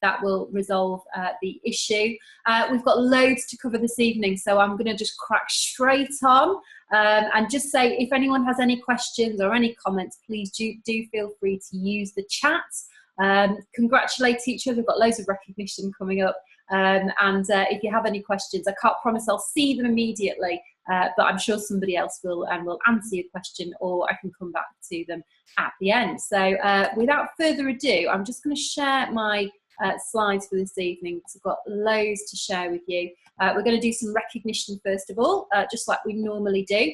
that will resolve the issue. We've got loads to cover this evening, so I'm going to just crack straight on and just say, if anyone has any questions or any comments, please do feel free to use the chat. Congratulate each other. We've got loads of recognition coming up. If you have any questions, I can't promise I'll see them immediately, but I'm sure somebody else will answer your question, or I can come back to them at the end. So without further ado, I'm just going to share my slides for this evening, because I've got loads to share with you. We're going to do some recognition first of all, just like we normally do.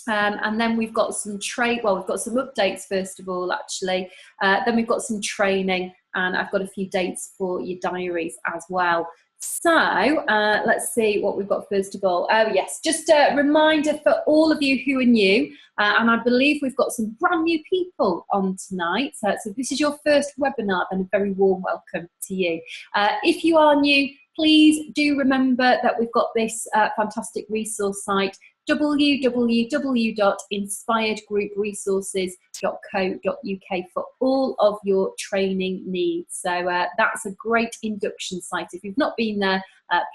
And then we've got some we've got some updates first of all, actually. Then we've got some training, and I've got a few dates for your diaries as well. So let's see what we've got first of all. Oh yes, just a reminder for all of you who are new, and I believe we've got some brand new people on tonight. So if this is your first webinar, then a very warm welcome to you. If you are new, please do remember that we've got this fantastic resource site, www.inspiredgroupresources.co.uk, for all of your training needs. So that's a great induction site. If you've not been there,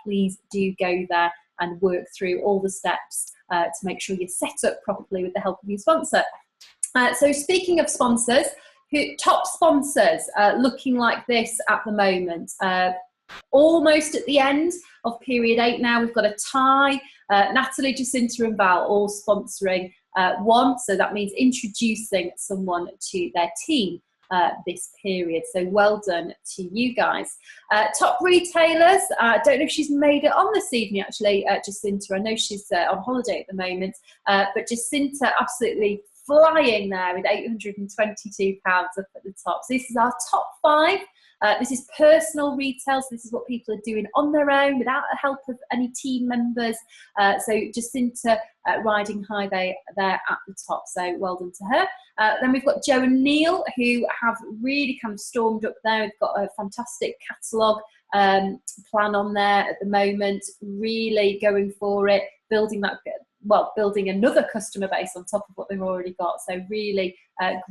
please do go there and work through all the steps to make sure you're set up properly with the help of your sponsor. So speaking of sponsors, top sponsors looking like this at the moment. Almost at the end of period 8 now. We've got a tie. Natalie, Jacinta and Val all sponsoring one, so that means introducing someone to their team this period. So well done to you guys. Top retailers, I don't know if she's made it on this evening actually, Jacinta. I know she's on holiday at the moment, but Jacinta absolutely flying there with £822 up at the top. So this is our top 5. This is personal retail, so this is what people are doing on their own without the help of any team members. So Jacinta riding high there at the top, so well done to her. Then we've got Joe and Neil, who have really kind of stormed up there. We've got a fantastic catalogue plan on there at the moment, really going for it, building another customer base on top of what they've already got. So really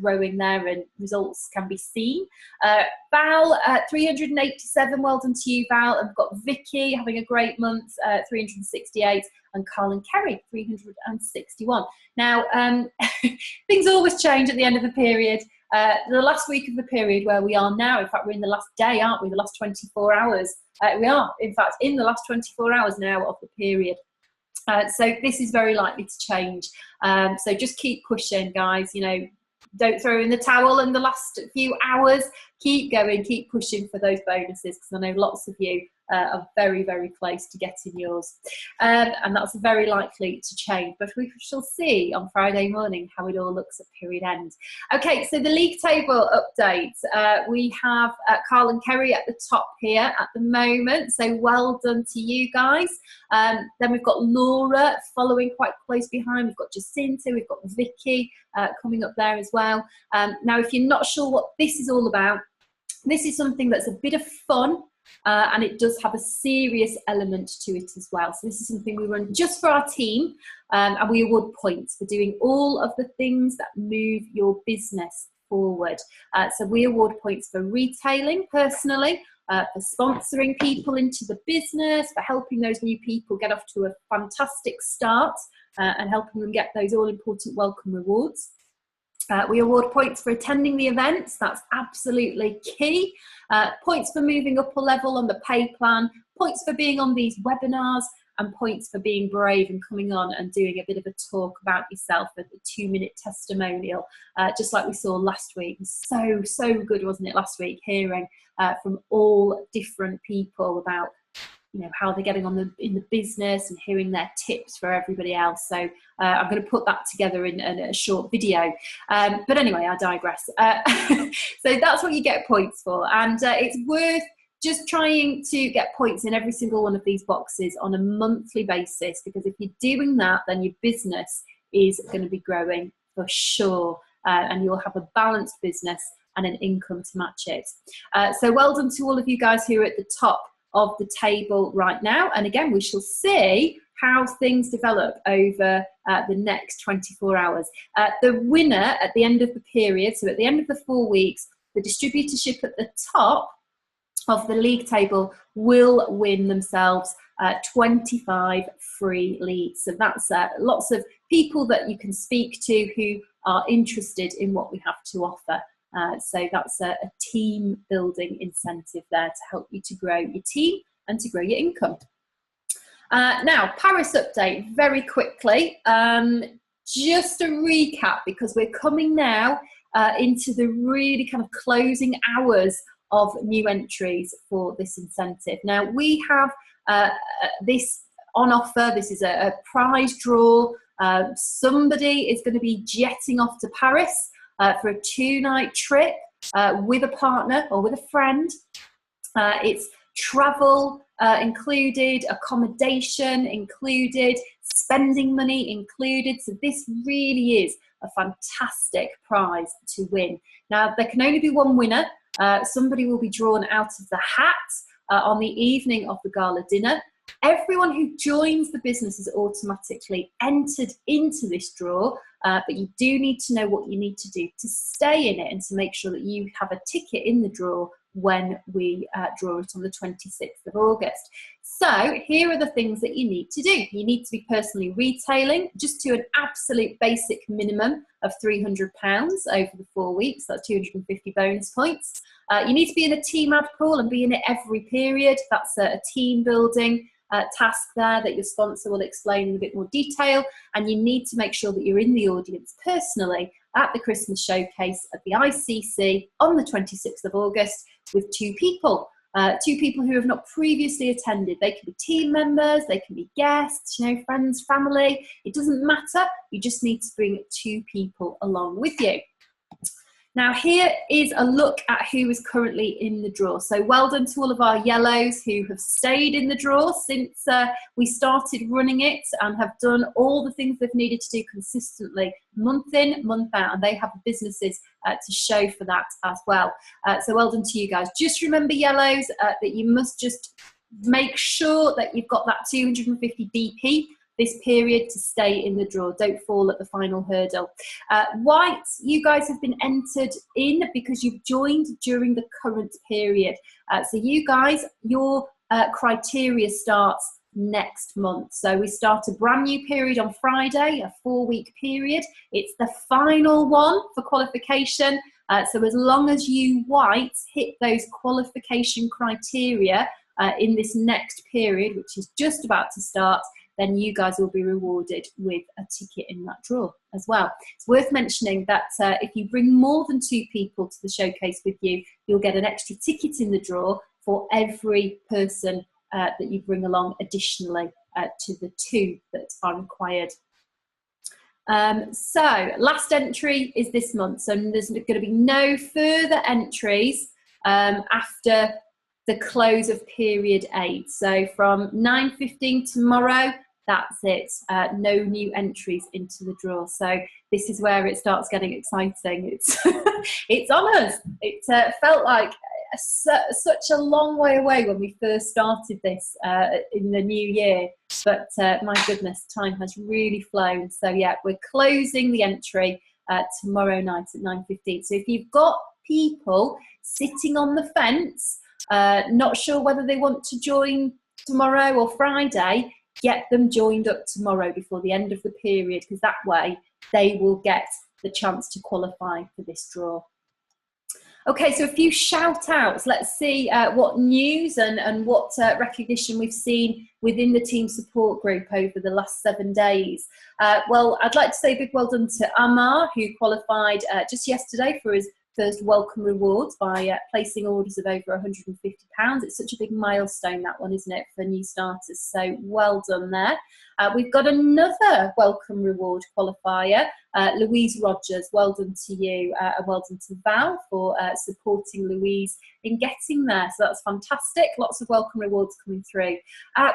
growing there, and results can be seen. Val, 387, well done to you, Val. And we've got Vicky having a great month, 368, and Carl and Kerry, 361. Now, things always change at the end of the period. The last week of the period where we are now, in fact, we're in the last day, aren't we? The last 24 hours. We are, in fact, in the last 24 hours now of the period. So this is very likely to change. So just keep pushing, guys. You know, don't throw in the towel in the last few hours. Keep going, keep pushing for those bonuses, because I know lots of you are very, very close to getting yours. And that's very likely to change, but we shall see on Friday morning how it all looks at period end. Okay, so the league table update. We have Carl and Kerry at the top here at the moment, so well done to you guys. Then we've got Laura following quite close behind. We've got Jacinta, we've got Vicky coming up there as well. Now, if you're not sure what this is all about, this is something that's a bit of fun, and it does have a serious element to it as well. So this is something we run just for our team, and we award points for doing all of the things that move your business forward. So we award points for retailing personally, for sponsoring people into the business, for helping those new people get off to a fantastic start, and helping them get those all-important welcome rewards. We award points for attending the events. That's absolutely key. Points for moving up a level on the pay plan, points for being on these webinars, and points for being brave and coming on and doing a bit of a talk about yourself, a 2-minute testimonial, just like we saw last week. So good, wasn't it, last week, hearing from all different people about, you know, how they're getting on in the business, and hearing their tips for everybody else. So I'm going to put that together in a short video. But anyway, I digress. So that's what you get points for. And it's worth just trying to get points in every single one of these boxes on a monthly basis, because if you're doing that, then your business is going to be growing for sure. And you'll have a balanced business and an income to match it. So well done to all of you guys who are at the top of the table right now, and again we shall see how things develop over the next 24 hours. The winner at the end of the period, so at the end of the 4 weeks, the distributorship at the top of the league table will win themselves 25 free leads. So that's lots of people that you can speak to who are interested in what we have to offer. So that's a team building incentive there to help you to grow your team and to grow your income. Now, Paris update very quickly. Just a recap, because we're coming now into the really kind of closing hours of new entries for this incentive. Now, we have this on offer. This is a prize draw. Somebody is going to be jetting off to Paris for a 2-night trip with a partner or with a friend. It's travel included, accommodation included, spending money included. So this really is a fantastic prize to win. Now, there can only be one winner. Somebody will be drawn out of the hat on the evening of the gala dinner. Everyone who joins the business is automatically entered into this draw, but you do need to know what you need to do to stay in it and to make sure that you have a ticket in the draw when we draw it on the 26th of August. So here are the things that you need to do. You need to be personally retailing just to an absolute basic minimum of £300 over the 4 weeks. That's 250 bonus points. You need to be in a team ad pool and be in it every period. That's a team building task there that your sponsor will explain in a bit more detail. And you need to make sure that you're in the audience personally at the Christmas showcase at the ICC on the 26th of August with 2 people. 2 people who have not previously attended. They can be team members, they can be guests, you know, friends, family. It doesn't matter. You just need to bring 2 people along with you. Now, here is a look at who is currently in the draw. So well done to all of our yellows who have stayed in the draw since we started running it and have done all the things they've needed to do consistently, month in, month out, and they have businesses to show for that as well. So well done to you guys. Just remember, yellows, that you must just make sure that you've got that 250 DP this period to stay in the draw. Don't fall at the final hurdle. Whites, you guys have been entered in because you've joined during the current period. So you guys, your criteria starts next month. So we start a brand new period on Friday, a 4-week period. It's the final one for qualification. So as long as you whites hit those qualification criteria in this next period, which is just about to start, then you guys will be rewarded with a ticket in that draw as well. It's worth mentioning that if you bring more than 2 people to the showcase with you, you'll get an extra ticket in the draw for every person that you bring along additionally to the 2 that are required. So last entry is this month, so there's going to be no further entries after the close of period 8. So from 9:15 tomorrow, that's it. No new entries into the draw. So this is where it starts getting exciting. It's it's on us. It felt like such a long way away when we first started this in the new year. But my goodness, time has really flown. So yeah, we're closing the entry tomorrow night at 9:15. So if you've got people sitting on the fence, not sure whether they want to join tomorrow or Friday, get them joined up tomorrow before the end of the period, because that way they will get the chance to qualify for this draw. Okay, so a few shout outs. Let's see what news and what recognition we've seen within the team support group over the last 7 days. Well, I'd like to say a big well done to Amar, who qualified just yesterday for his first welcome rewards by placing orders of over £150. It's such a big milestone, that one, isn't it, for new starters? So well done there. We've got another welcome reward qualifier, Louise Rogers. Well done to you, and well done to Val for supporting Louise in getting there. So that's fantastic. Lots of welcome rewards coming through.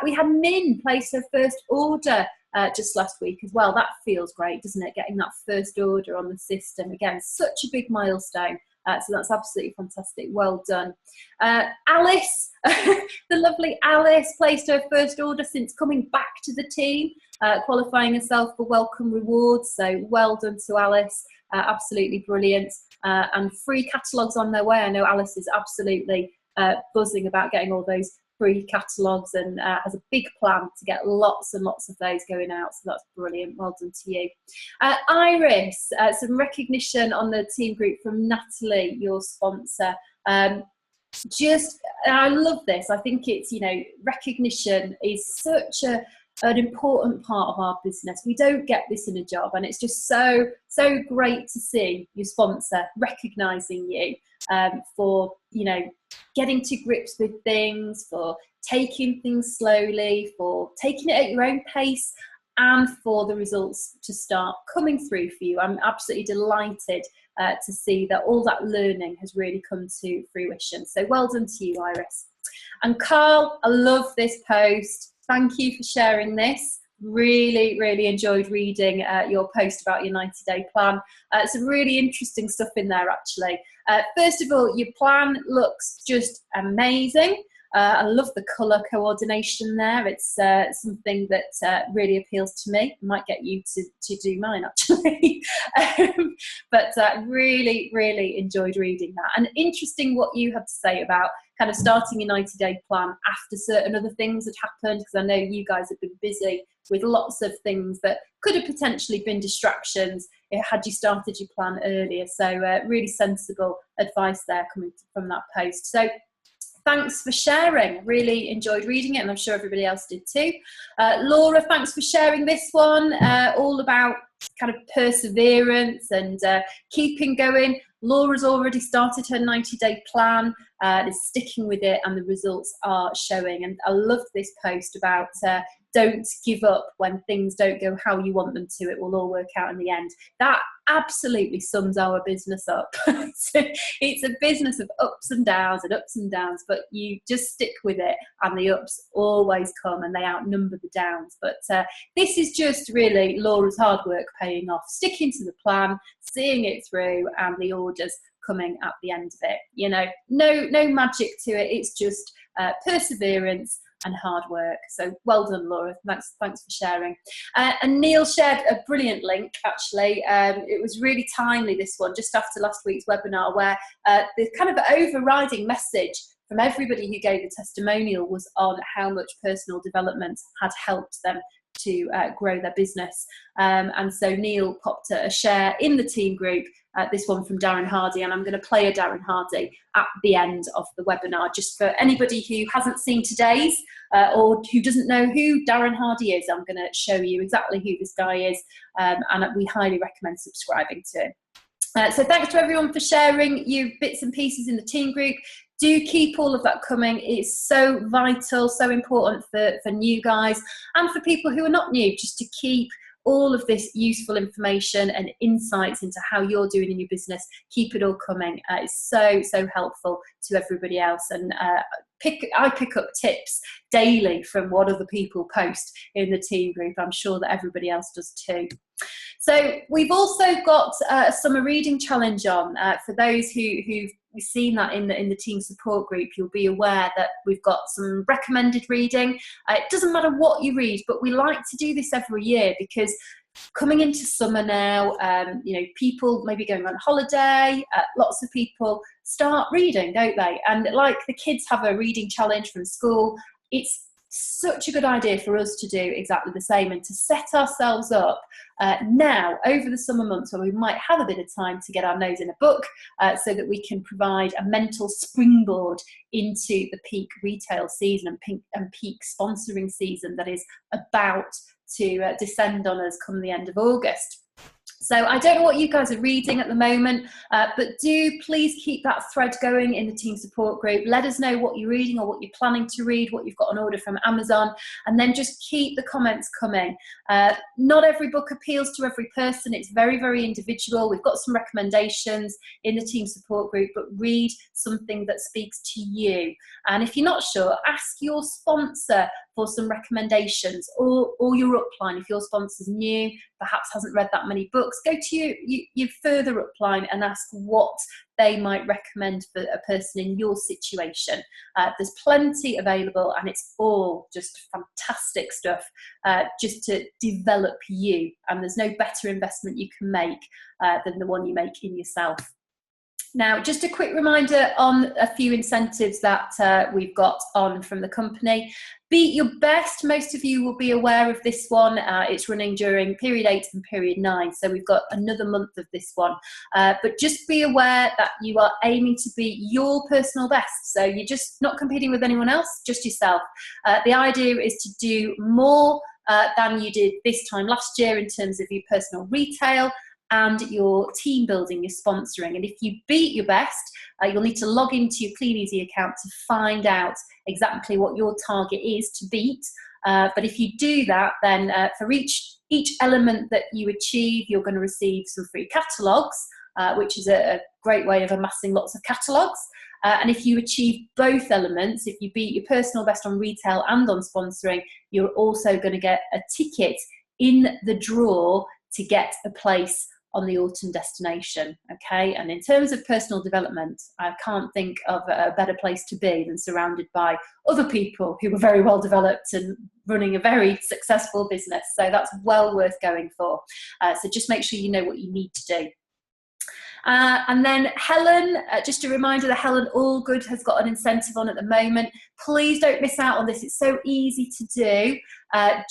We had Min place her first order just last week as well. That feels great, doesn't it? Getting that first order on the system. Again, such a big milestone. So that's absolutely fantastic. Well done. Alice, the lovely Alice, placed her first order since coming back to the team, qualifying herself for welcome rewards. So well done to Alice. Absolutely brilliant. And free catalogues on their way. I know Alice is absolutely buzzing about getting all those free catalogues, and has a big plan to get lots and lots of those going out. So that's brilliant. Well done to you. Iris, some recognition on the team group from Natalie, your sponsor. I love this. I think it's, you know, recognition is such an important part of our business. We don't get this in a job, and it's just so great to see your sponsor recognizing you for, you know, getting to grips with things, for taking things slowly, for taking it at your own pace, and for the results to start coming through for you. I'm absolutely delighted to see that all that learning has really come to fruition. So well done to you, Iris. And Carl, I love this post. Thank you for sharing this. Really enjoyed reading your post about your 90-day plan. Some really interesting stuff in there, actually. First of all, your plan looks just amazing. I love the colour coordination there. It's something that really appeals to me. I might get you to do mine, actually. But really enjoyed reading that. And interesting what you had to say about kind of starting your 90-day plan after certain other things had happened, because I know you guys have been busy with lots of things that could have potentially been distractions had you started your plan earlier. So really sensible advice there coming from that post. So thanks for sharing. Really enjoyed reading it, and I'm sure everybody else did too. Laura, thanks for sharing this one, all about kind of perseverance and keeping going. Laura's already started her 90-day plan, is sticking with it, and the results are showing. And I loved this post about don't give up when things don't go how you want them to. It will all work out in the end. That absolutely sums our business up. It's a business of ups and downs, but you just stick with it, and the ups always come and they outnumber the downs. But this is just really Laura's hard work paying off, sticking to the plan, seeing it through, and the orders coming at the end of it. You know, no magic to it. It's just perseverance and hard work. So well done, Laura. Thanks for sharing. And Neil shared a brilliant link, actually. It was really timely, this one, just after last week's webinar, where the kind of overriding message from everybody who gave a testimonial was on how much personal development had helped them to grow their business. And so Neil popped a share in the team group, this one from Darren Hardy, and I'm going to play a Darren Hardy at the end of the webinar, just for anybody who hasn't seen today's or who doesn't know who Darren Hardy is. I'm going to show you exactly who this guy is, and we highly recommend subscribing to him. So thanks to everyone for sharing you bits and pieces in the team group. Do keep all of that coming. It's so vital, so important for new guys and for people who are not new, just to keep all of this useful information and insights into how you're doing in your business. Keep it all coming. It's so helpful to everybody else. And I pick up tips daily from what other people post in the team group. I'm sure that everybody else does too. So we've also got a summer reading challenge on. For those who've seen that in the team support group, you'll be aware that we've got some recommended reading. It doesn't matter what you read, but we like to do this every year because coming into summer now, you know, people maybe going on holiday, lots of people start reading, don't they? And like the kids have a reading challenge from school, it's such a good idea for us to do exactly the same and to set ourselves up now over the summer months when we might have a bit of time to get our nose in a book, so that we can provide a mental springboard into the peak retail season and peak sponsoring season that is about to descend on us come the end of August. So I don't know what you guys are reading at the moment, but do please keep that thread going in the team support group. Let us know what you're reading or what you're planning to read, what you've got on order from Amazon, and then just keep the comments coming. Not every book appeals to every person. It's very individual. We've got some recommendations in the team support group, but read something that speaks to you. And if you're not sure, ask your sponsor for some recommendations, or your upline. If your sponsor's new, perhaps hasn't read that many books, go to your further upline and ask what they might recommend for a person in your situation. There's plenty available, and it's all just fantastic stuff just to develop you. And there's no better investment you can make than the one you make in yourself. Now, just a quick reminder on a few incentives that we've got on from the company. Beat Your Best, most of you will be aware of this one. It's running during period 8 and period 9, so we've got another month of this one. But just be aware that you are aiming to be your personal best, so you're just not competing with anyone else, just yourself. The idea is to do more than you did this time last year in terms of your personal retail and your team building, your sponsoring. And if you beat your best, you'll need to log into your Clean Easy account to find out exactly what your target is to beat. But if you do that, then for each element that you achieve, you're going to receive some free catalogues, which is a great way of amassing lots of catalogues. And if you achieve both elements, if you beat your personal best on retail and on sponsoring, you're also going to get a ticket in the draw to get a place on the autumn destination. Okay, and in terms of personal development, I can't think of a better place to be than surrounded by other people who are very well developed and running a very successful business. So that's well worth going for. So just make sure you know what you need to do. And then Helen, just a reminder that Helen Allgood has got an incentive on at the moment. Please don't miss out on this. It's so easy to do.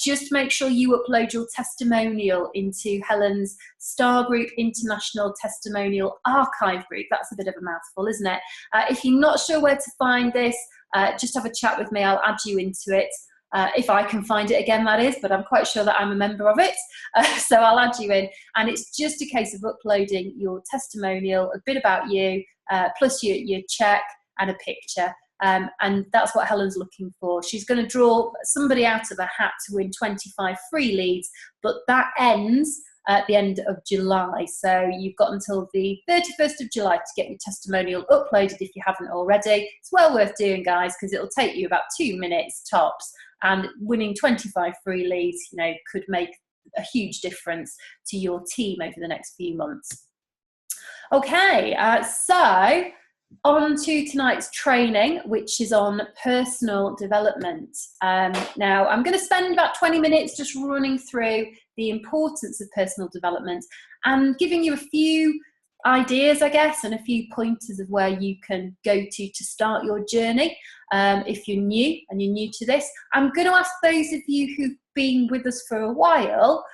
Just make sure you upload your testimonial into Helen's Star Group International Testimonial Archive Group. That's a bit of a mouthful, isn't it? If you're not sure where to find this, just have a chat with me. I'll add you into it. If I can find it again, that is, but I'm quite sure that I'm a member of it. So I'll add you in. And it's just a case of uploading your testimonial, a bit about you, plus your check and a picture. And that's what Helen's looking for. She's going to draw somebody out of a hat to win 25 free leads, but that ends at the end of July. So you've got until the 31st of July to get your testimonial uploaded if you haven't already. It's well worth doing, guys, because it'll take you about 2 minutes tops. And winning 25 free leads, you know, could make a huge difference to your team over the next few months. Okay, so on to tonight's training, which is on personal development. Now, I'm going to spend about 20 minutes just running through the importance of personal development and giving you a few ideas, I guess, and a few pointers of where you can go to start your journey. If you're new and you're new to this, I'm going to ask those of you who've been with us for a while,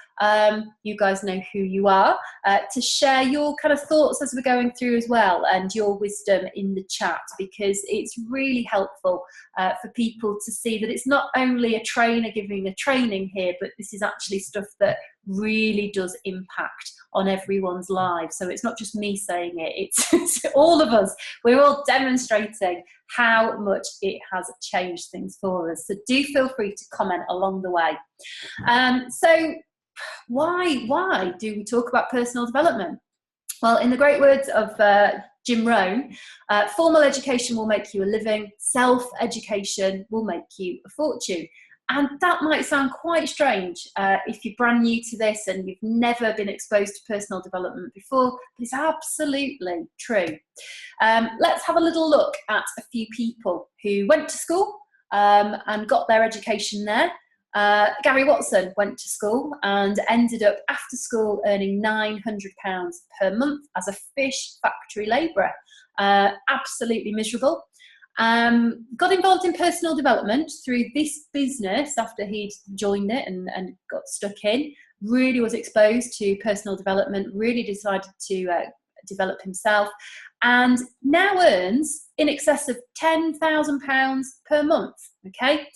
you guys know who you are, to share your kind of thoughts as we're going through as well, and your wisdom in the chat, because it's really helpful for people to see that it's not only a trainer giving a training here, but this is actually stuff that really does impact on everyone's lives. So it's not just me saying it, it's all of us. We're all demonstrating how much it has changed things for us. So do feel free to comment along the way. So why do we talk about personal development? Well, in the great words of Jim Rohn, formal education will make you a living, self-education will make you a fortune. And that might sound quite strange if you're brand new to this and you've never been exposed to personal development before, but it's absolutely true. Let's have a little look at a few people who went to school and got their education there. Gary Watson went to school and ended up after school earning £900 per month as a fish factory labourer. Absolutely miserable. Got involved in personal development through this business after he'd joined it and got stuck in. Really was exposed to personal development, really decided to develop himself, and now earns in excess of £10,000 per month. Okay,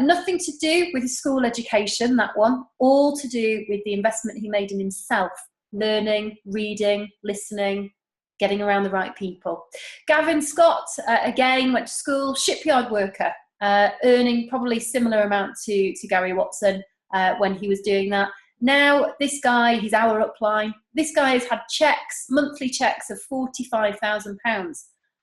nothing to do with his school education, that one, all to do with the investment he made in himself, learning, reading, listening, getting around the right people. Gavin Scott, again, went to school, shipyard worker, earning probably similar amount to Gary Watson when he was doing that. Now, this guy, his hour upline, this guy has had checks, monthly checks of £45,000.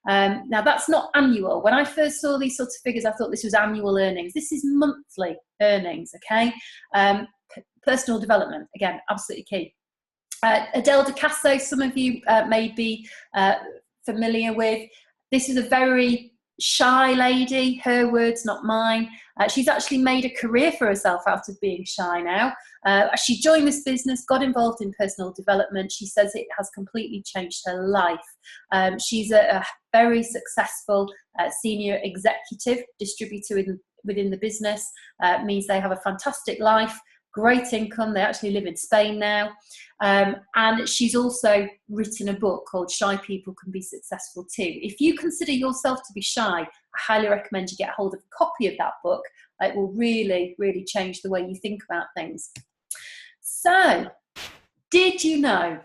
Now, that's not annual. When I first saw these sorts of figures, I thought this was annual earnings. This is monthly earnings, okay? Personal development, again, absolutely key. Adele DeCasso, some of you may be familiar with. This is a very shy lady, her words, not mine. She's actually made a career for herself out of being shy now. She joined this business, got involved in personal development. She says it has completely changed her life. She's a very successful senior executive distributor within the business. Means they have a fantastic life, great income. They actually live in Spain now. And she's also written a book called Shy People Can Be Successful Too. If you consider yourself to be shy, I highly recommend you get hold of a copy of that book. It will really, really change the way you think about things. So, did you know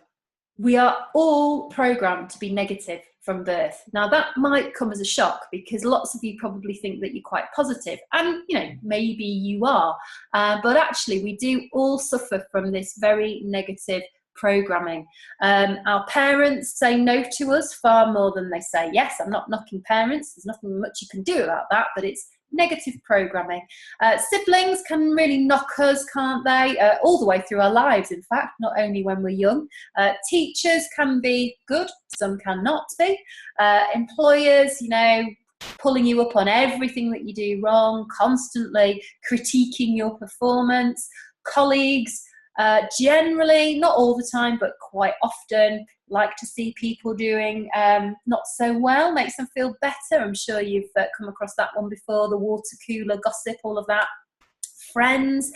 we are all programmed to be negative from birth? Now, that might come as a shock because lots of you probably think that you're quite positive, and maybe you are, but actually we do all suffer from this very negative programming. Our parents say no to us far more than they say yes. I'm not knocking parents, there's nothing much you can do about that, but it's negative programming. Siblings can really knock us, can't they? All the way through our lives, in fact, not only when we're young. Teachers can be good, some cannot be. Employers, pulling you up on everything that you do wrong, constantly critiquing your performance. Colleagues, generally, not all the time, but quite often, like to see people doing not so well, makes them feel better. I'm sure you've come across that one before, the water cooler gossip, all of that. Friends,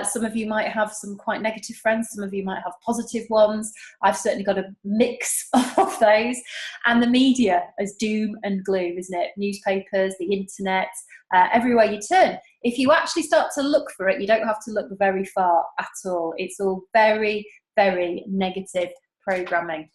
some of you might have some quite negative friends, some of you might have positive ones. I've certainly got a mix of those. And the media is doom and gloom, isn't it? Newspapers, the internet, everywhere you turn. If you actually start to look for it, you don't have to look very far at all. It's all very, very negative programming.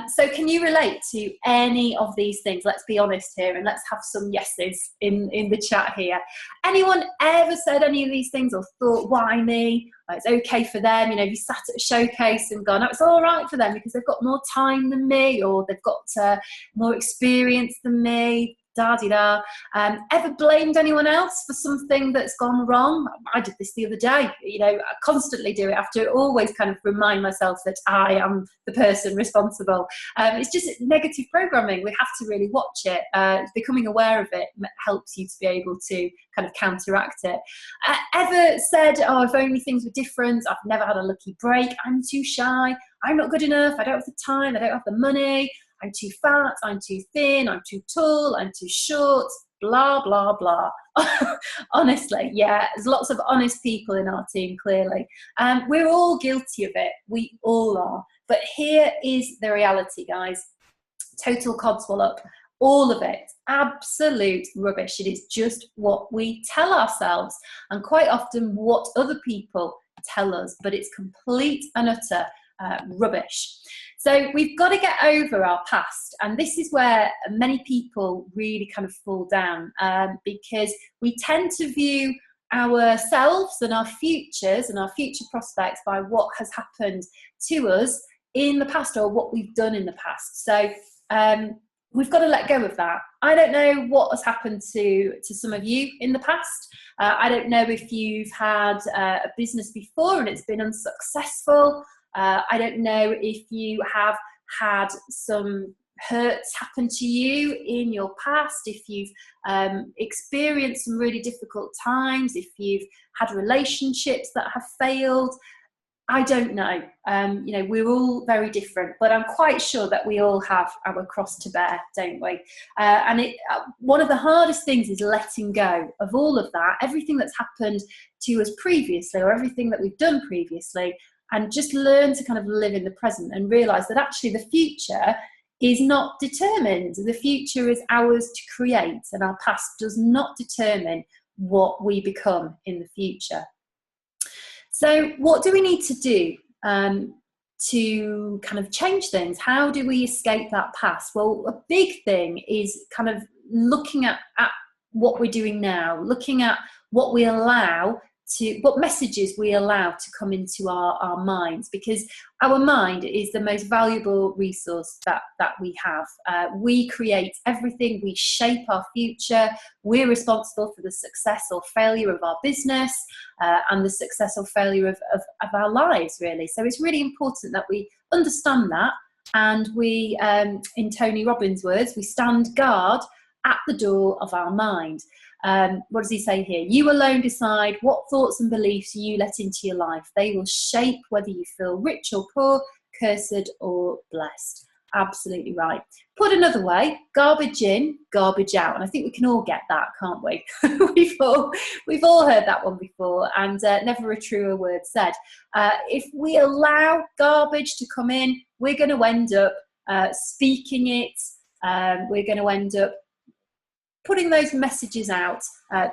So can you relate to any of these things? Let's be honest here, and let's have some yeses in the chat here. Anyone ever said any of these things or thought, why me? It's okay for them. If you sat at a showcase and gone, oh, it's all right for them because they've got more time than me, or they've got more experience than me. Da-di-da. Ever blamed anyone else for something that's gone wrong? I did this the other day. I constantly do it. I have to always kind of remind myself that I am the person responsible. It's just negative programming. We have to really watch it. Becoming aware of it helps you to be able to kind of counteract it. Ever said, oh, if only things were different, I've never had a lucky break, I'm too shy, I'm not good enough, I don't have the time, I don't have the money, I'm too fat, I'm too thin, I'm too tall, I'm too short, blah, blah, blah. Honestly, yeah, there's lots of honest people in our team, clearly. We're all guilty of it. We all are. But here is the reality, guys. Total codswallop. All of it. Absolute rubbish. It is just what we tell ourselves, and quite often what other people tell us. But it's complete and utter rubbish. So we've got to get over our past, and this is where many people really kind of fall down, because we tend to view ourselves and our futures and our future prospects by what has happened to us in the past or what we've done in the past. So we've got to let go of that. I don't know what has happened to some of you in the past. I don't know if you've had a business before and it's been unsuccessful. I don't know if you have had some hurts happen to you in your past, if you've experienced some really difficult times, if you've had relationships that have failed. I don't know. We're all very different, but I'm quite sure that we all have our cross to bear, don't we? And one of the hardest things is letting go of all of that, everything that's happened to us previously or everything that we've done previously, and just learn to kind of live in the present and realise that actually the future is not determined. The future is ours to create, and our past does not determine what we become in the future. So what do we need to do to kind of change things? How do we escape that past? Well, a big thing is kind of looking at what we're doing now, looking at what we allow what messages we allow to come into our minds, because our mind is the most valuable resource that we have. We create everything, we shape our future, we're responsible for the success or failure of our business and the success or failure of our lives, really. So it's really important that we understand that, and we, in Tony Robbins' words, we stand guard at the door of our mind. What does he say here? You alone decide what thoughts and beliefs you let into your life. They will shape whether you feel rich or poor, cursed or blessed. Absolutely right. Put another way, garbage in, garbage out. And I think we can all get that, can't we? we've all heard that one before, and never a truer word said. If we allow garbage to come in, we're going to end up speaking it. We're going to end up putting those messages out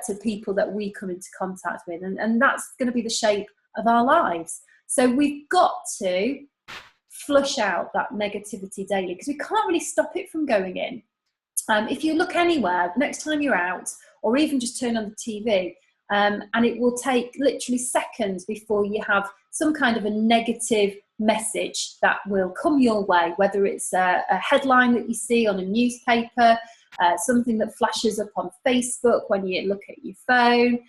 to people that we come into contact with. And that's going to be the shape of our lives. So we've got to flush out that negativity daily, because we can't really stop it from going in. If you look anywhere, next time you're out, or even just turn on the TV, and it will take literally seconds before you have some kind of a negative message that will come your way, whether it's a headline that you see on a newspaper, something that flashes up on Facebook when you look at your phone,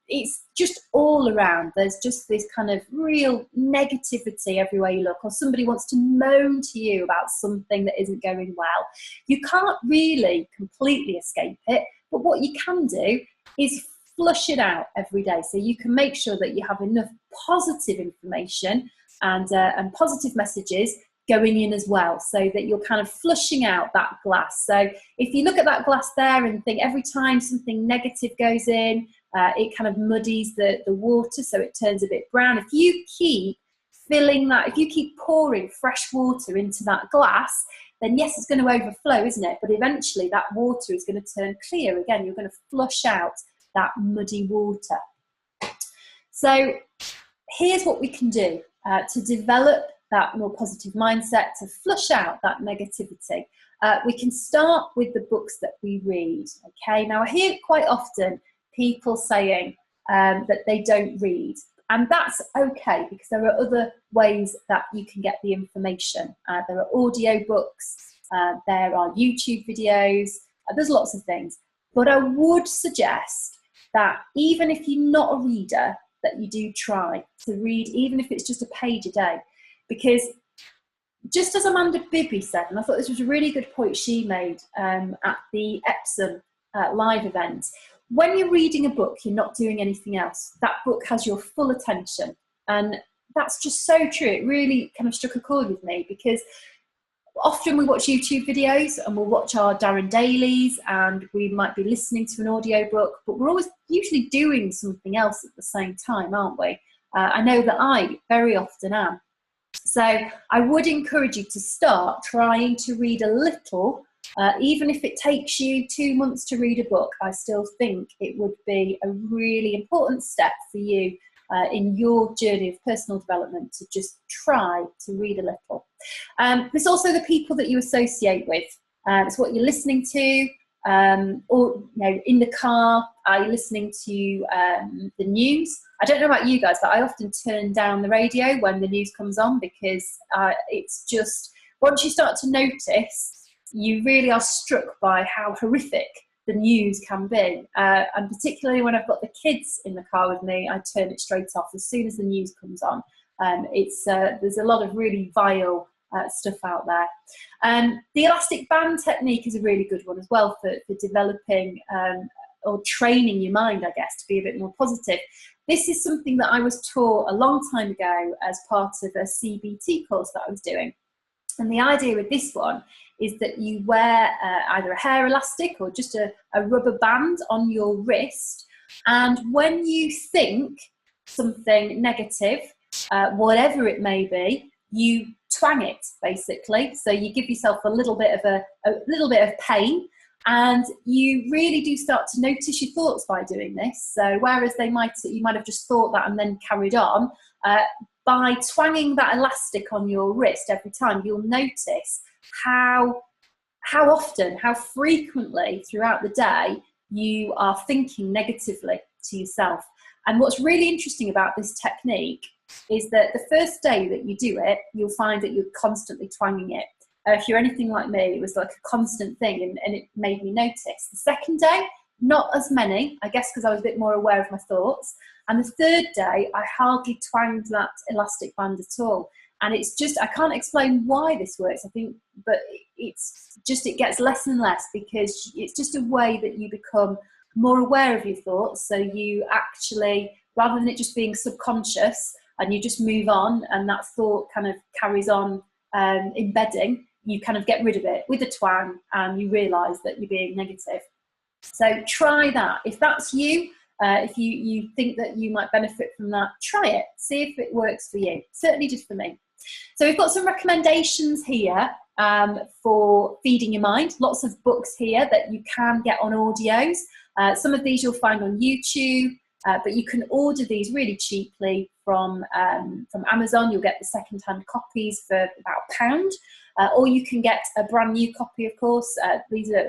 it's just all around. There's just this kind of real negativity everywhere you look, or somebody wants to moan to you about something that isn't going well. You can't really completely escape it, but what you can do is flush it out every day. So you can make sure that you have enough positive information and positive messages going in as well, so that you're kind of flushing out that glass. So if you look at that glass there and think every time something negative goes in, it kind of muddies the water, so it turns a bit brown. If you keep filling that, if you keep pouring fresh water into that glass, then yes, it's going to overflow, isn't it? But eventually that water is going to turn clear again. You're going to flush out that muddy water. So here's what we can do to develop that more positive mindset, to flush out that negativity. We can start with the books that we read. Okay, now I hear quite often people saying that they don't read, and that's okay, because there are other ways that you can get the information. There are audio books, there are YouTube videos, there's lots of things. But I would suggest that even if you're not a reader, that you do try to read, even if it's just a page a day. Because just as Amanda Bibby said, and I thought this was a really good point she made at the Epsom live event, when you're reading a book, you're not doing anything else. That book has your full attention. And that's just so true. It really kind of struck a chord with me, because often we watch YouTube videos and we'll watch our Darren Dailies and we might be listening to an audio book, but we're always usually doing something else at the same time, aren't we? I know that I very often am. So I would encourage you to start trying to read a little. Even if it takes you 2 months to read a book, I still think it would be a really important step for you in your journey of personal development, to just try to read a little. There's also the people that you associate with. It's what you're listening to, or in the car. Are you listening to the news? I don't know about you guys, but I often turn down the radio when the news comes on, because it's just, once you start to notice, you really are struck by how horrific the news can be. And particularly when I've got the kids in the car with me, I turn it straight off as soon as the news comes on. There's a lot of really vile stuff out there. The elastic band technique is a really good one as well for developing or training your mind, I guess, to be a bit more positive. This is something that I was taught a long time ago as part of a CBT course that I was doing. And the idea with this one is that you wear either a hair elastic or just a rubber band on your wrist. And when you think something negative, whatever it may be, you twang it, basically. So you give yourself a little bit of pain, and you really do start to notice your thoughts by doing this. So whereas you might have just thought that and then carried on, by twanging that elastic on your wrist every time, you'll notice how often, how frequently throughout the day you are thinking negatively to yourself. And what's really interesting about this technique is that the first day that you do it, you'll find that you're constantly twanging it. If you're anything like me, it was like a constant thing, and it made me notice. The second day, not as many, I guess because I was a bit more aware of my thoughts. And the third day, I hardly twanged that elastic band at all. And it's just, I can't explain why this works, I think, but it's just, it gets less and less because it's just a way that you become more aware of your thoughts. So you actually, rather than it just being subconscious and you just move on and that thought kind of carries on embedding, you kind of get rid of it with a twang and you realise that you're being negative. So try that. If that's you, if you think that you might benefit from that, try it. See if it works for you. Certainly did for me. So we've got some recommendations here for feeding your mind. Lots of books here that you can get on audios. Some of these you'll find on YouTube, but you can order these really cheaply from Amazon. You'll get the second-hand copies for about £1. Or you can get a brand new copy, of course.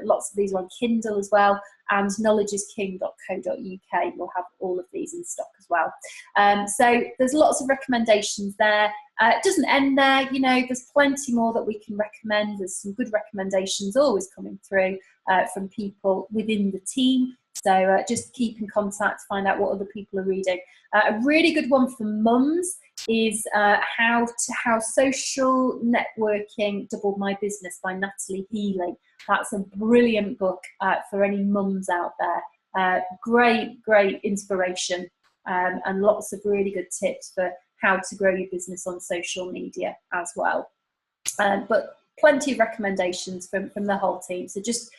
Lots of these are on Kindle as well, and knowledgeisking.co.uk will have all of these in stock as well. So there's lots of recommendations there. It doesn't end there, you know, there's plenty more that we can recommend. There's some good recommendations always coming through from people within the team. So just keep in contact, find out what other people are reading. A really good one for mums is How Social Networking Doubled My Business by Natalie Healy. That's a brilliant book for any mums out there. Great inspiration and lots of really good tips for how to grow your business on social media as well. But plenty of recommendations from the whole team. So just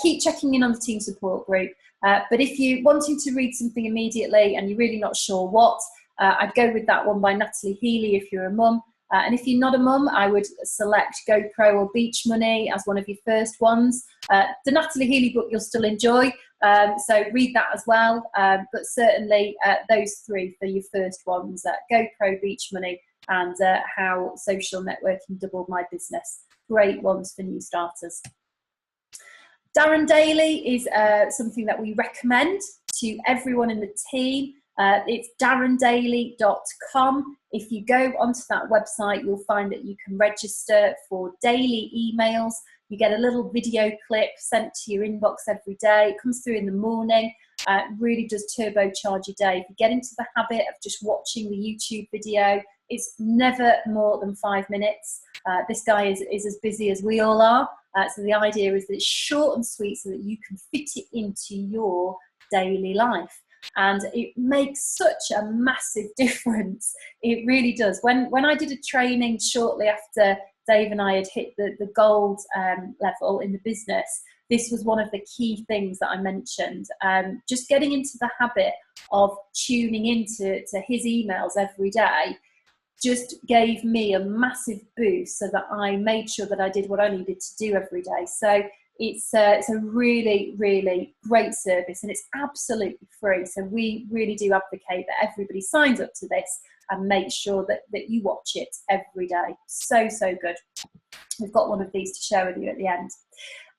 keep checking in on the team support group. But if you're wanting to read something immediately and you're really not sure what, I'd go with that one by Natalie Healy if you're a mum. And if you're not a mum, I would select GoPro or Beach Money as one of your first ones. The Natalie Healy book you'll still enjoy, so read that as well. But certainly those three for your first ones, GoPro, Beach Money, and How Social Networking Doubled My Business. Great ones for new starters. Darren Daily is something that we recommend to everyone in the team. It's darrendaily.com. If you go onto that website, you'll find that you can register for daily emails. You get a little video clip sent to your inbox every day. It comes through in the morning. It really does turbocharge your day. If you get into the habit of just watching the YouTube video, it's never more than 5 minutes. This guy is as busy as we all are. So the idea is that it's short and sweet so that you can fit it into your daily life. And it makes such a massive difference. It really does. When I did a training shortly after Dave and I had hit the gold level in the business, this was one of the key things that I mentioned. Just getting into the habit of tuning into his emails every day just gave me a massive boost so that I made sure that I did what I needed to do every day. So it's a really great service and it's absolutely free. So we really do advocate that everybody signs up to this and make sure that you watch it every day. So good. We've got one of these to share with you at the end.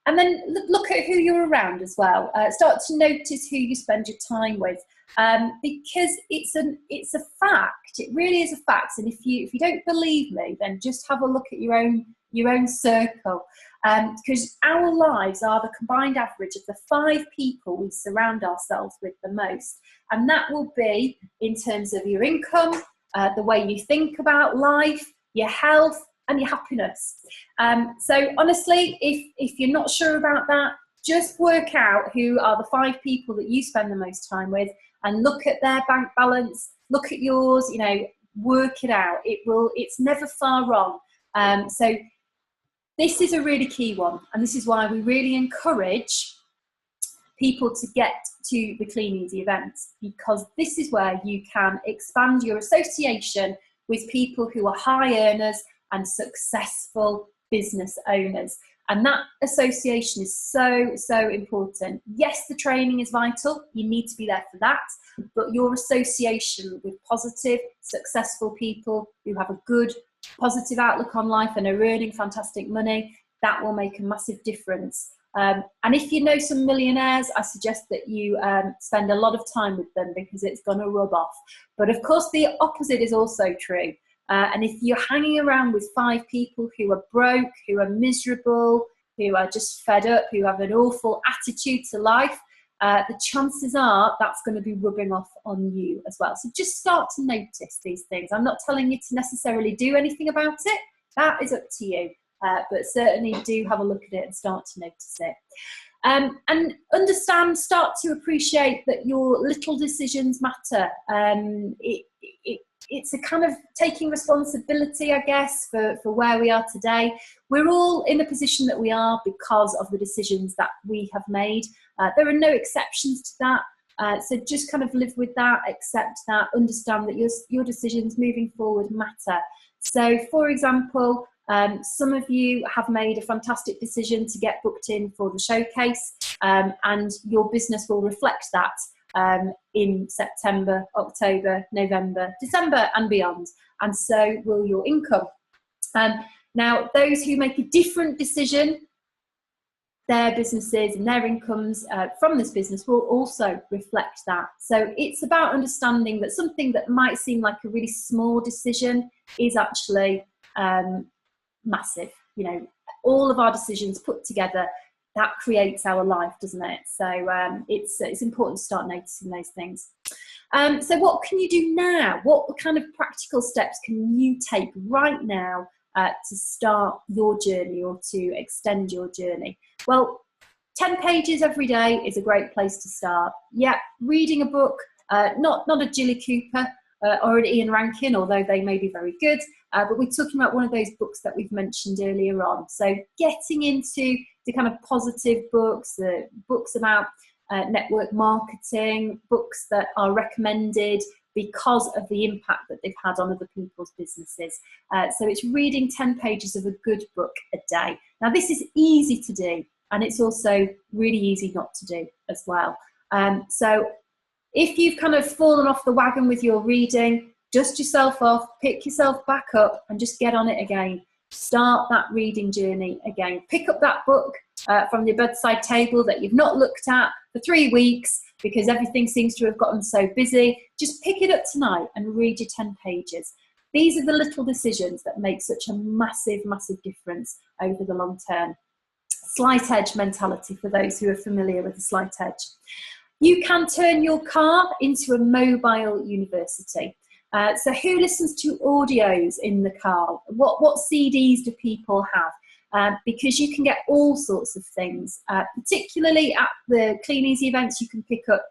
And then look at who you're around as well. Start to notice who you spend your time with, because it's a fact. It really is a fact. And if you don't believe me, then just have a look at your own circle, because our lives are the combined average of the 5 people we surround ourselves with the most, and that will be in terms of your income, the way you think about life, your health, and your happiness. So honestly, if you're not sure about that, just work out who are the 5 people that you spend the most time with and look at their bank balance, look at yours, you know, work it out. It's never far wrong. So this is a really key one, and this is why we really encourage people to get to the Clean Easy events, because this is where you can expand your association with people who are high earners and successful business owners. And that association is so important. Yes, the training is vital. You need to be there for that. But your association with positive, successful people who have a good, positive outlook on life and are earning fantastic money, that will make a massive difference. And if you know some millionaires, I suggest that you spend a lot of time with them, because it's going to rub off. But of course, the opposite is also true. And if you're hanging around with 5 people who are broke, who are miserable, who are just fed up, who have an awful attitude to life, the chances are that's going to be rubbing off on you as well. So just start to notice these things. I'm not telling you to necessarily do anything about it. That is up to you. But certainly do have a look at it and start to notice it. And understand, start to appreciate that your little decisions matter. It's a kind of taking responsibility, I guess, for where we are today. We're all in the position that we are because of the decisions that we have made. There are no exceptions to that. So just kind of live with that, accept that, understand that your decisions moving forward matter. So, for example, some of you have made a fantastic decision to get booked in for the showcase, and your business will reflect that in September, October, November, December and beyond, and so will your income. Now, those who make a different decision, their businesses and their incomes from this business will also reflect that. So it's about understanding that something that might seem like a really small decision is actually massive. You know, all of our decisions put together, that creates our life, doesn't it? So it's important to start noticing those things. So what can you do now? What kind of practical steps can you take right now to start your journey or to extend your journey? Well, 10 pages every day is a great place to start. Yeah, reading a book, not a Jilly Cooper or an Ian Rankin, although they may be very good, but we're talking about one of those books that we've mentioned earlier on. So getting into the kind of positive books, books about network marketing, books that are recommended because of the impact that they've had on other people's businesses. So it's reading 10 pages of a good book a day. Now, this is easy to do, and it's also really easy not to do as well. So if you've kind of fallen off the wagon with your reading, dust yourself off, pick yourself back up, and just get on it again. Start that reading journey again. Pick up that book from your bedside table that you've not looked at for 3 weeks because everything seems to have gotten so busy. Just pick it up tonight and read your 10 pages. These are the little decisions that make such a massive, massive difference over the long term. Slight edge mentality for those who are familiar with the slight edge. You can turn your car into a mobile university. So who listens to audios in the car? What CDs do people have? Because you can get all sorts of things, particularly at the Clean Easy events. You can pick up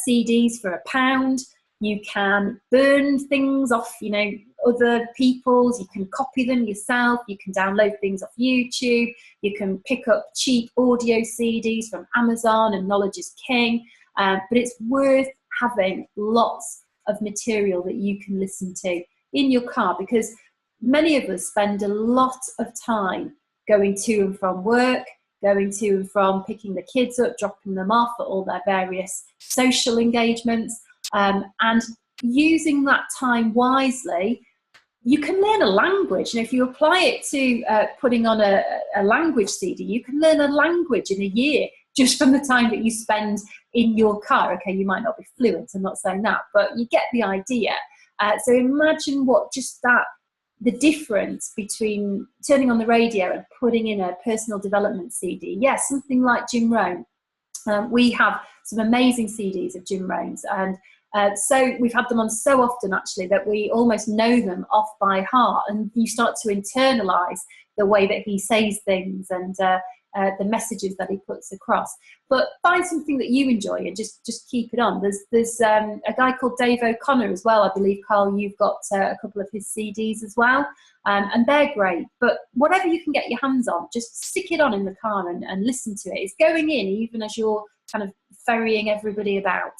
CDs for £1. You can burn things off, you know, other people's. You can copy them yourself. You can download things off YouTube. You can pick up cheap audio CDs from Amazon and Knowledge is King. But it's worth having lots of material that you can listen to in your car, because many of us spend a lot of time going to and from work, going to and from picking the kids up, dropping them off at all their various social engagements, and using that time wisely. You can learn a language, and if you apply it to putting on a language CD, you can learn a language in a year just from the time that you spend in your car. Okay, you might not be fluent, I'm not saying that, but you get the idea. So imagine what just the difference between turning on the radio and putting in a personal development CD. Yes, something like Jim Rohn. We have some amazing CDs of Jim Rohn's, and so we've had them on so often actually that we almost know them off by heart, and you start to internalize the way that he says things and the messages that he puts across. But find something that you enjoy and just keep it on. There's a guy called Dave O'Connor as well. I believe, Carl, you've got a couple of his CDs as well, and they're great. But whatever you can get your hands on, just stick it on in the car and listen to it. It's going in even as you're kind of ferrying everybody about.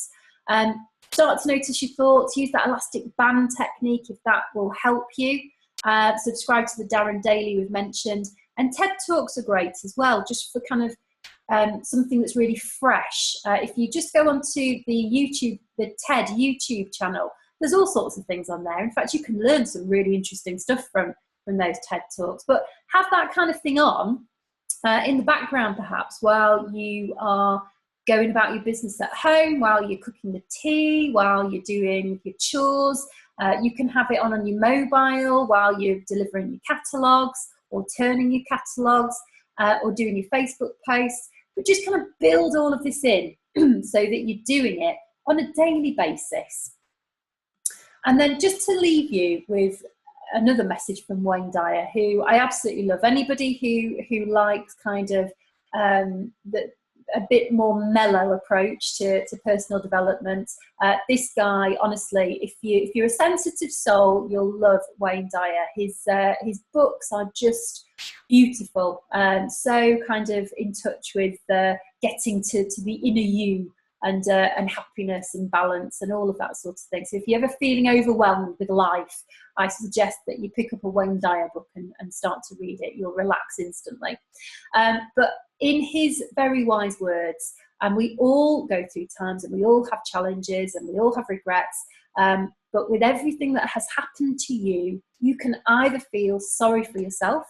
Start to notice your thoughts. Use that elastic band technique if that will help you. Subscribe to the Darren Daily we've mentioned. And TED Talks are great as well, just for kind of something that's really fresh. If you just go onto the TED YouTube channel, there's all sorts of things on there. In fact, you can learn some really interesting stuff from those TED Talks. But have that kind of thing on in the background, perhaps, while you are going about your business at home, while you're cooking the tea, while you're doing your chores. You can have it on your mobile while you're delivering your catalogues, or turning your catalogues, or doing your Facebook posts. But just kind of build all of this in so that you're doing it on a daily basis. And then just to leave you with another message from Wayne Dyer, who I absolutely love. Anybody who likes kind of a bit more mellow approach to personal development, this guy, honestly, if you're a sensitive soul, you'll love Wayne Dyer. His books are just beautiful, so kind of in touch with getting to the inner you, and happiness and balance and all of that sort of thing. So if you're ever feeling overwhelmed with life, I suggest that you pick up a Wayne Dyer book and start to read it. You'll relax instantly. But in his very wise words, and we all go through times and we all have challenges and we all have regrets, but with everything that has happened to you, you can either feel sorry for yourself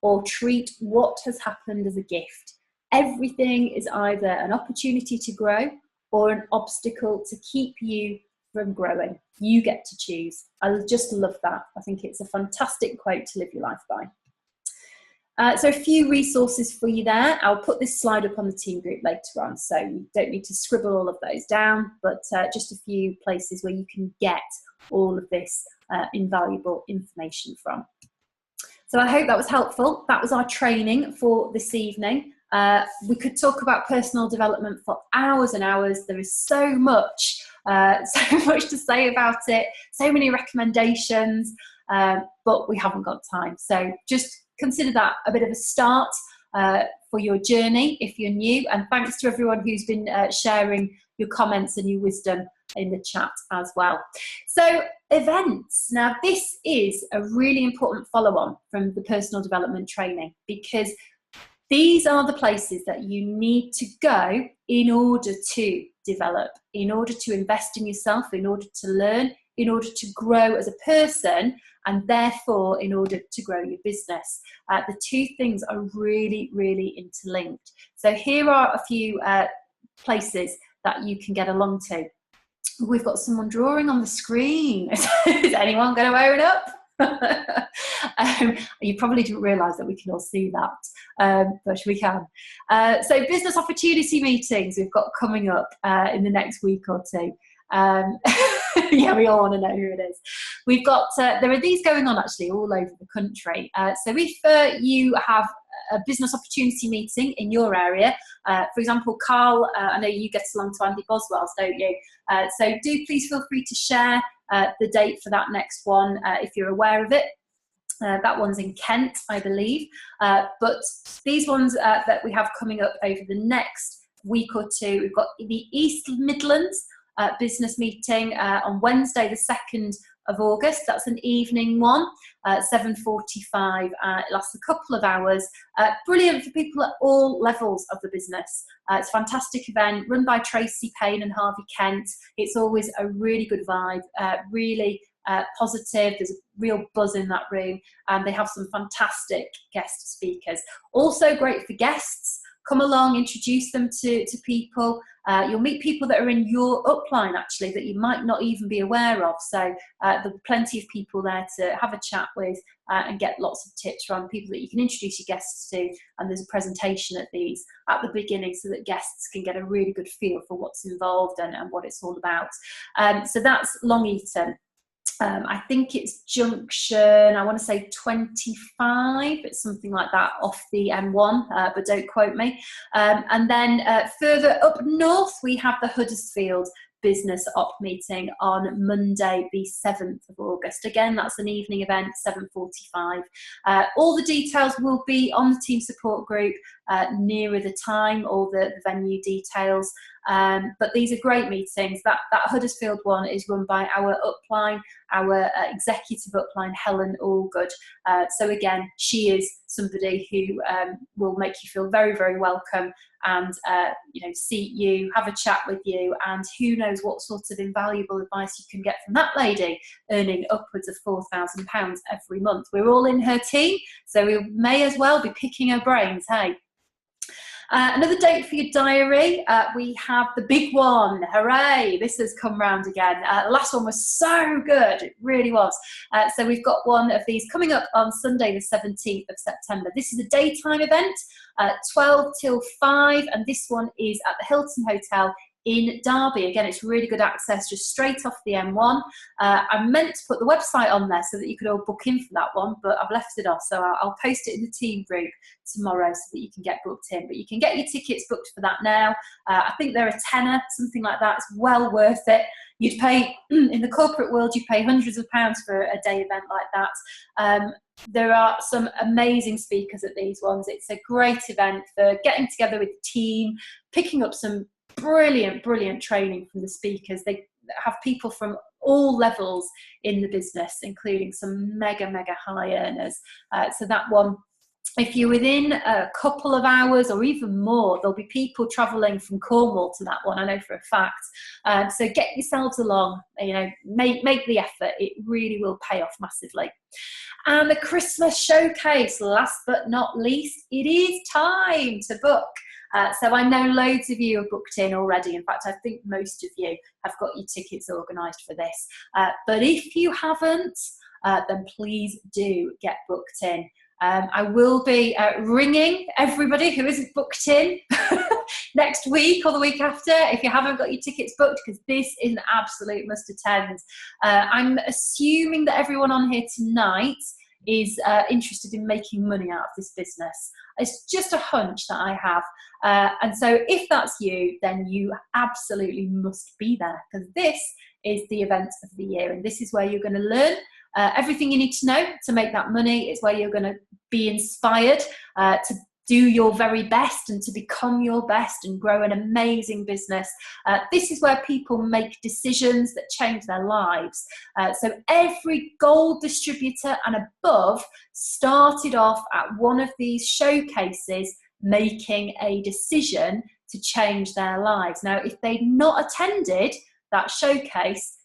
or treat what has happened as a gift. Everything is either an opportunity to grow or an obstacle to keep you from growing. You get to choose. I just love that. I think it's a fantastic quote to live your life by. So a few resources for you there. I'll put this slide up on the team group later on, so you don't need to scribble all of those down, but just a few places where you can get all of this invaluable information from. So I hope that was helpful. That was our training for this evening. We could talk about personal development for hours and hours. There is so much to say about it, so many recommendations, but we haven't got time. So just consider that a bit of a start for your journey if you're new. And thanks to everyone who's been sharing your comments and your wisdom in the chat as well. So events. Now this is a really important follow-on from the personal development training, because these are the places that you need to go in order to develop, in order to invest in yourself, in order to learn, in order to grow as a person, and therefore in order to grow your business. The two things are really, really interlinked. So here are a few places that you can get along to. We've got someone drawing on the screen. Is anyone going to own up? You probably didn't realise that we can all see that, but we can. So business opportunity meetings we've got coming up in the next week or two. Yeah, we all want to know who it is. We've got, there are these going on actually all over the country. So if you have a business opportunity meeting in your area, for example, Carl, I know you get along to Andy Boswell's, don't you? So do please feel free to share the date for that next one if you're aware of it. That one's in Kent, I believe. But these ones that we have coming up over the next week or two, we've got the East Midlands business meeting on Wednesday the 2nd of August. That's an evening one, 7:45. It lasts a couple of hours. Brilliant for people at all levels of the business. It's a fantastic event run by Tracy Payne and Harvey Kent. It's always a really good vibe, really positive. There's a real buzz in that room, and they have some fantastic guest speakers. Also great for guests. Come along, introduce them to people. You'll meet people that are in your upline actually that you might not even be aware of. So there'll be plenty of people there to have a chat with and get lots of tips from, people that you can introduce your guests to. And there's a presentation at these at the beginning so that guests can get a really good feel for what's involved and what it's all about. So that's Long Eaton. I think it's junction, I want to say 25, it's something like that off the M1, but don't quote me. And then further up north, we have the Huddersfield business op meeting on Monday the 7th of August. Again, that's an evening event, 7:45. All the details will be on the team support group nearer the time, all the venue details. But these are great meetings. That Huddersfield one is run by our upline, our executive upline, Helen Allgood. So again, she is somebody who will make you feel very, very welcome and seat you, have a chat with you, and who knows what sort of invaluable advice you can get from that lady, earning upwards of £4,000 every month. We're all in her team, so we may as well be picking her brains, hey? Another date for your diary, we have the big one. Hooray, this has come round again. The last one was so good, it really was. So we've got one of these coming up on Sunday the 17th of September. This is a daytime event, 12 till 5, and this one is at the Hilton Hotel in Derby. Again, it's really good access, just straight off the M1. I meant to put the website on there so that you could all book in for that one, but I've left it off, so I'll post it in the team group tomorrow so that you can get booked in. But you can get your tickets booked for that now. I think they're a tenner, something like that. It's well worth it. You'd pay, in the corporate world, you pay hundreds of pounds for a day event like that. There are some amazing speakers at these ones. It's a great event for getting together with the team, picking up some brilliant training from the speakers. They have people from all levels in the business, including some mega high earners. So that one, if you're within a couple of hours or even more, there'll be people travelling from Cornwall to that one, I know for a fact. So get yourselves along, you know, make the effort. It really will pay off massively. And the Christmas showcase, last but not least, it is time to book. So I know loads of you have booked in already. In fact, I think most of you have got your tickets organised for this. But if you haven't, then please do get booked in. I will be ringing everybody who isn't booked in next week or the week after if you haven't got your tickets booked, because this is an absolute must attend. I'm assuming that everyone on here tonight is interested in making money out of this business. It's just a hunch that I have. And so if that's you, then you absolutely must be there, because this is the event of the year, and this is where you're going to learn everything you need to know to make that money. It's where you're going to be inspired to do your very best and to become your best and grow an amazing business. This is where people make decisions that change their lives. So every gold distributor and above started off at one of these showcases making a decision to change their lives. Now, if they'd not attended that showcase,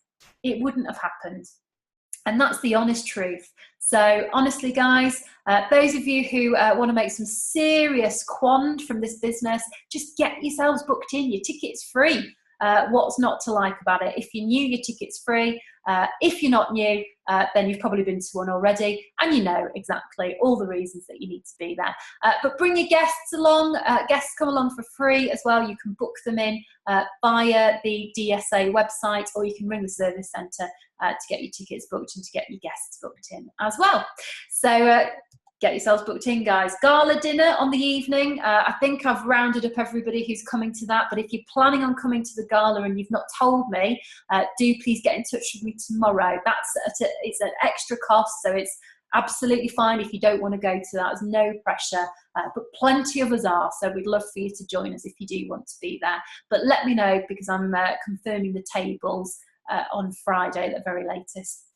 it wouldn't have happened. And that's the honest truth. So honestly, guys, those of you who want to make some serious quand from this business, just get yourselves booked in. Your ticket's free. What's not to like about it? If you're new, your ticket's free. If you're not new, then you've probably been to one already and you know exactly all the reasons that you need to be there. But bring your guests along. Guests come along for free as well. You can book them in via the DSA website, or you can ring the service centre to get your tickets booked and to get your guests booked in as well. So get yourselves booked in, guys. Gala dinner on the evening. I think I've rounded up everybody who's coming to that, but if you're planning on coming to the gala and you've not told me, do please get in touch with me tomorrow. It's an extra cost, so it's absolutely fine if you don't want to go to that. There's no pressure, but plenty of us are, so we'd love for you to join us if you do want to be there. But let me know, because I'm confirming the tables on Friday at the very latest.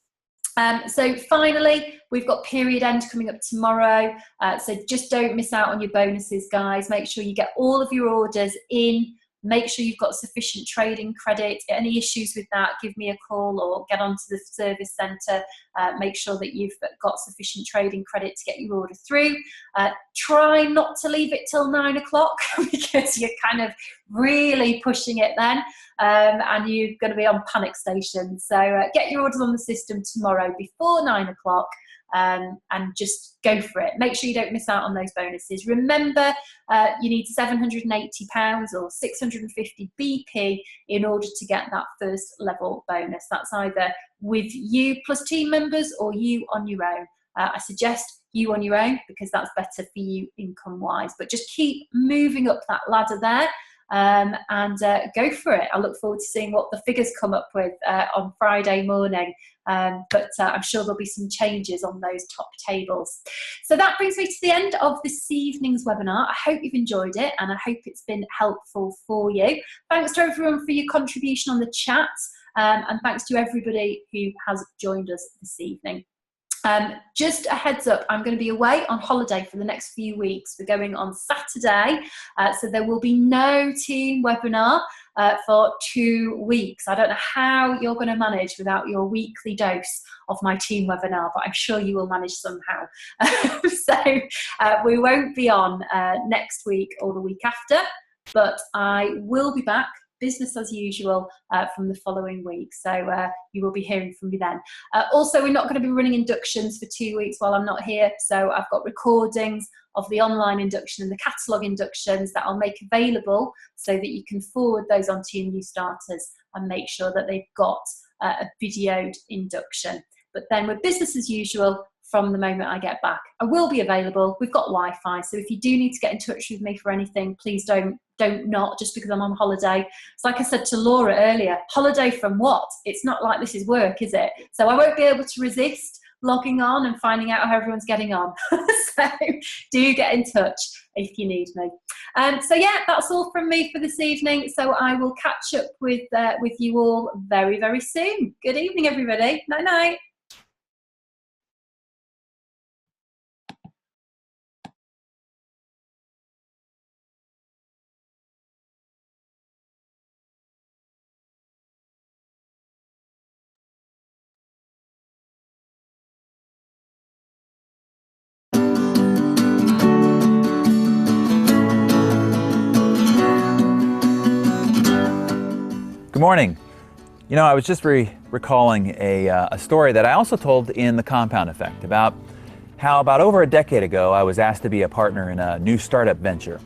So finally, we've got period end coming up tomorrow. So just don't miss out on your bonuses, guys. Make sure you get all of your orders in. Make sure you've got sufficient trading credit. Any issues with that, give me a call or get onto the service centre. Make sure that you've got sufficient trading credit to get your order through. Try not to leave it till 9 o'clock because you're kind of really pushing it then, and you're going to be on panic station. So get your orders on the system tomorrow before 9 o'clock. And just go for it. Make sure you don't miss out on those bonuses. Remember, you need £780 or 650 BP in order to get that first level bonus. That's either with you plus team members or you on your own. I suggest you on your own because that's better for you income wise, but just keep moving up that ladder there. And go for it. I look forward to seeing what the figures come up with on Friday morning, but I'm sure there'll be some changes on those top tables. So that brings me to the end of this evening's webinar. I hope you've enjoyed it and I hope it's been helpful for you. Thanks to everyone for your contribution on the chat, and thanks to everybody who has joined us this evening. Just a heads up, I'm going to be away on holiday for the next few weeks. We're going on Saturday, so there will be no team webinar for 2 weeks. I don't know how you're going to manage without your weekly dose of my team webinar, but I'm sure you will manage somehow. So we won't be on next week or the week after, but I will be back business as usual from the following week. So you will be hearing from me then. Also, we're not going to be running inductions for 2 weeks while I'm not here. So I've got recordings of the online induction and the catalogue inductions that I'll make available so that you can forward those on to your new starters and make sure that they've got a videoed induction. But then with business as usual, from the moment I get back, I will be available. We've got Wi-Fi, so if you do need to get in touch with me for anything, please don't not just because I'm on holiday. It's like I said to Laura earlier, holiday from what? It's not like this is work, is it? So I won't be able to resist logging on and finding out how everyone's getting on. So do get in touch if you need me. So yeah, that's all from me for this evening. So I will catch up with you all very, very soon. Good evening, everybody. Night night. Good morning. You know, I was just recalling a story that I also told in The Compound Effect about how about over a decade ago I was asked to be a partner in a new startup venture.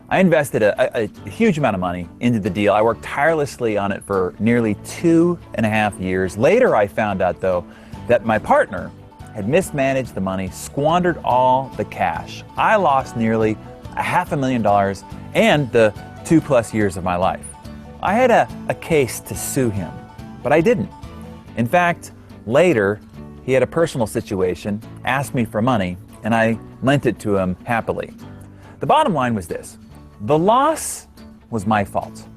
I invested a huge amount of money into the deal. I worked tirelessly on it for nearly 2.5 years. Later I found out though that my partner had mismanaged the money, squandered all the cash. I lost nearly $500,000 and the 2+ years of my life. I had a case to sue him, but I didn't. In fact, later, he had a personal situation, asked me for money, and I lent it to him happily. The bottom line was this: the loss was my fault.